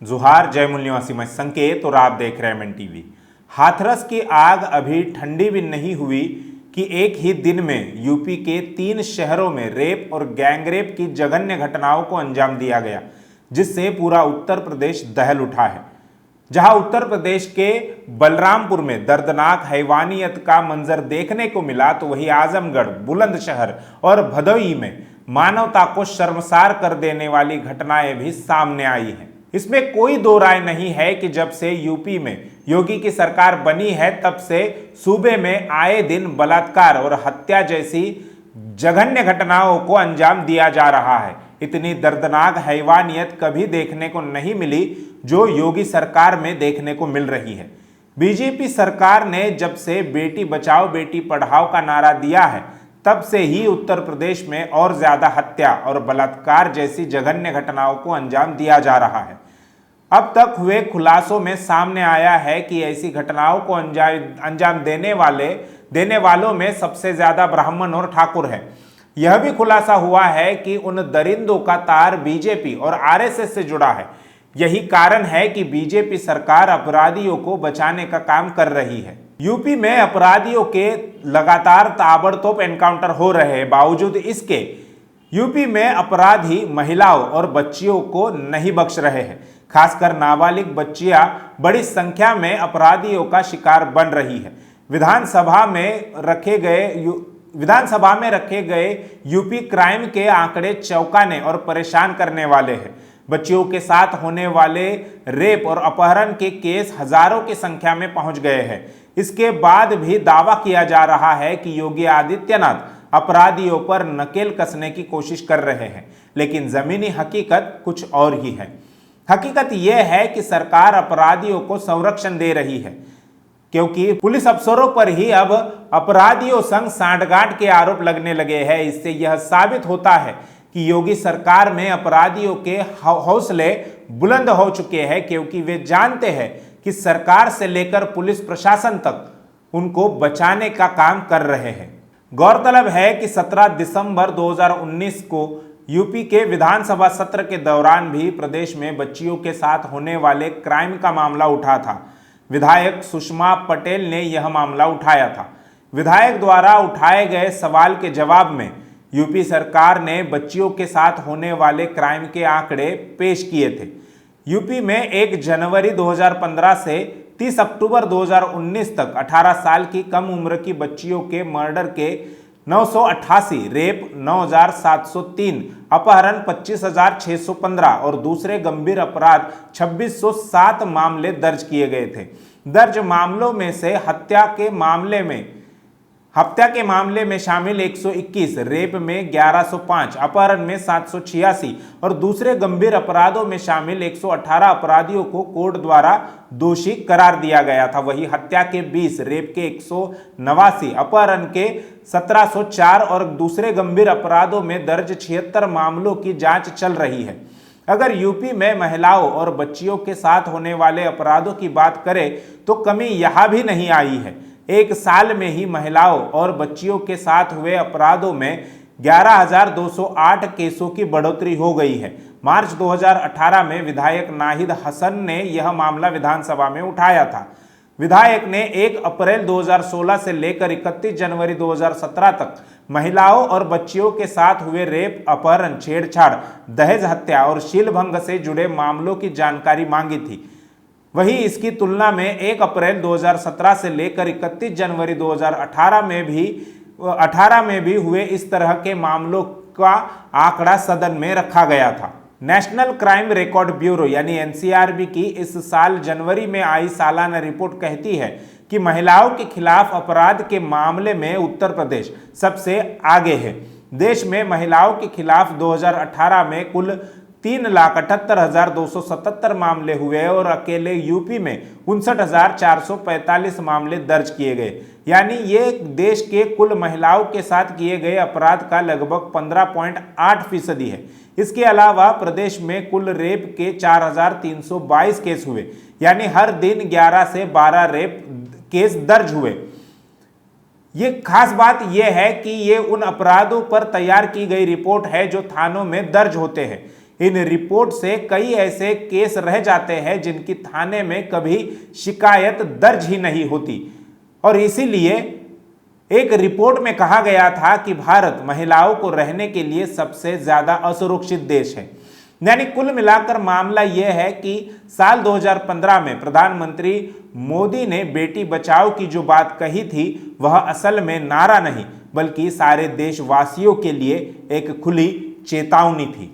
जोहार, जय मूल निवासी, मैं संकेत और आप देख रहे हैं एमएन टीवी। हाथरस की आग अभी ठंडी भी नहीं हुई कि एक ही दिन में यूपी के 3 शहरों में रेप और गैंगरेप की जघन्य घटनाओं को अंजाम दिया गया, जिससे पूरा उत्तर प्रदेश दहल उठा है। जहां उत्तर प्रदेश के बलरामपुर में दर्दनाक हैवानियत का मंजर देखने को मिला, तो वहीं आजमगढ़, बुलंदशहर और भदोही में मानवता को शर्मसार कर देने वाली घटनाएं भी सामने आई हैं। इसमें कोई दो राय नहीं है कि जब से यूपी में योगी की सरकार बनी है, तब से सूबे में आए दिन बलात्कार और हत्या जैसी जघन्य घटनाओं को अंजाम दिया जा रहा है। इतनी दर्दनाक हैवानियत कभी देखने को नहीं मिली जो योगी सरकार में देखने को मिल रही है। बीजेपी सरकार ने जब से बेटी बचाओ बेटी पढ़ाओ का नारा दिया है, तब से ही उत्तर प्रदेश में और ज्यादा हत्या और बलात्कार जैसी जघन्य घटनाओं को अंजाम दिया जा रहा है। अब तक हुए खुलासों में सामने आया है कि ऐसी घटनाओं को अंजाम देने वालों में सबसे ज्यादा ब्राह्मण और ठाकुर है। यह भी खुलासा हुआ है कि उन दरिंदों का तार बीजेपी और आरएसएस से जुड़ा है। यही कारण है कि बीजेपी सरकार अपराधियों को बचाने का काम कर रही है। यूपी में अपराधियों के लगातार ताबड़तोड़ एनकाउंटर हो रहे हैं, बावजूद इसके यूपी में अपराधी महिलाओं और बच्चियों को नहीं बख्श रहे हैं। खासकर नाबालिग बच्चियां बड़ी संख्या में अपराधियों का शिकार बन रही है। विधानसभा में रखे गए यूपी क्राइम के आंकड़े चौंकाने और परेशान करने वाले हैं। बच्चियों के साथ होने वाले रेप और अपहरण के केस हजारों की संख्या में पहुंच गए हैं। इसके बाद भी दावा किया जा रहा है कि योगी आदित्यनाथ अपराधियों पर नकेल कसने की कोशिश कर रहे हैं, लेकिन जमीनी हकीकत कुछ और ही है। हकीकत यह है कि सरकार अपराधियों को संरक्षण दे रही है, क्योंकि पुलिस अफसरों पर ही अब अपराधियों संग सांठगांठ के आरोप लगने लगे हैं। इससे यह साबित होता है कि योगी सरकार में अपराधियों के हौसले बुलंद हो चुके हैं, क्योंकि वे जानते हैं कि सरकार से लेकर पुलिस प्रशासन तक उनको बचाने का काम कर रहे हैं। गौरतलब है कि 17 दिसंबर 2019 को यूपी के विधानसभा सत्र के दौरान भी प्रदेश में बच्चियों के साथ होने वाले क्राइम का मामला उठा था। विधायक सुषमा पटेल ने यह मामला उठाया था। विधायक द्वारा उठाए गए सवाल के जवाब में यूपी सरकार ने बच्चियों के साथ होने वाले क्राइम के आंकड़े पेश किए थे। यूपी में 1 जनवरी 2015 से 30 अक्टूबर 2019 तक 18 साल की कम उम्र की बच्चियों के मर्डर के 988, रेप 9703, अपहरण 25615 और दूसरे गंभीर अपराध 2607 मामले दर्ज किए गए थे। दर्ज मामलों में से हत्या के मामले में शामिल 121, रेप में 1105, अपहरण में 786 और दूसरे गंभीर अपराधों में शामिल 118 अपराधियों को कोर्ट द्वारा दोषी करार दिया गया था। वहीं हत्या के 20, रेप के 189, अपहरण के 1704 और दूसरे गंभीर अपराधों में दर्ज 76 मामलों की जांच चल रही है। अगर यूपी में महिलाओं और बच्चियों के साथ होने वाले अपराधों की बात करें तो कमी यहां भी नहीं आई है। एक साल में ही महिलाओं और बच्चियों के साथ हुए अपराधों में 11,208 केसों की बढ़ोतरी हो गई है। मार्च 2018 में विधायक नाहिद हसन ने यह मामला विधानसभा में उठाया था। विधायक ने 1 अप्रैल 2016 से लेकर 31 जनवरी 2017 तक महिलाओं और बच्चियों के साथ हुए रेप, अपहरण, छेड़छाड़, दहेज हत्या और शीलभंग से जुड़े मामलों की जानकारी मांगी थी। वहीं इसकी तुलना में 1 अप्रैल 2017 से लेकर 31 जनवरी 2018 में भी हुए इस तरह के मामलों का आंकड़ा सदन में रखा गया था। नेशनल क्राइम रिकॉर्ड ब्यूरो यानी एनसीआरबी की इस साल जनवरी में आई सालाना रिपोर्ट कहती है कि महिलाओं के खिलाफ अपराध के मामले में उत्तर प्रदेश सबसे आगे है। देश में महिलाओं के खिलाफ 2018 में कुल 3,78,277 मामले हुए और अकेले यूपी में 59,445 मामले दर्ज किए गए। यानी ये देश के कुल महिलाओं के साथ किए गए अपराध का लगभग 15.8% है। इसके अलावा प्रदेश में कुल रेप के 4,322 केस हुए, यानी हर दिन 11 से 12 रेप केस दर्ज हुए। ये खास बात यह है कि ये उन अपराधों पर तैयार की गई रिपोर्ट है जो थानों में दर्ज होते हैं। इन रिपोर्ट से कई ऐसे केस रह जाते हैं जिनकी थाने में कभी शिकायत दर्ज ही नहीं होती। और इसीलिए एक रिपोर्ट में कहा गया था कि भारत महिलाओं को रहने के लिए सबसे ज्यादा असुरक्षित देश है। यानी कुल मिलाकर मामला यह है कि साल 2015 में प्रधानमंत्री मोदी ने बेटी बचाओ की जो बात कही थी वह असल में नारा नहीं बल्कि सारे देशवासियों के लिए एक खुली चेतावनी थी।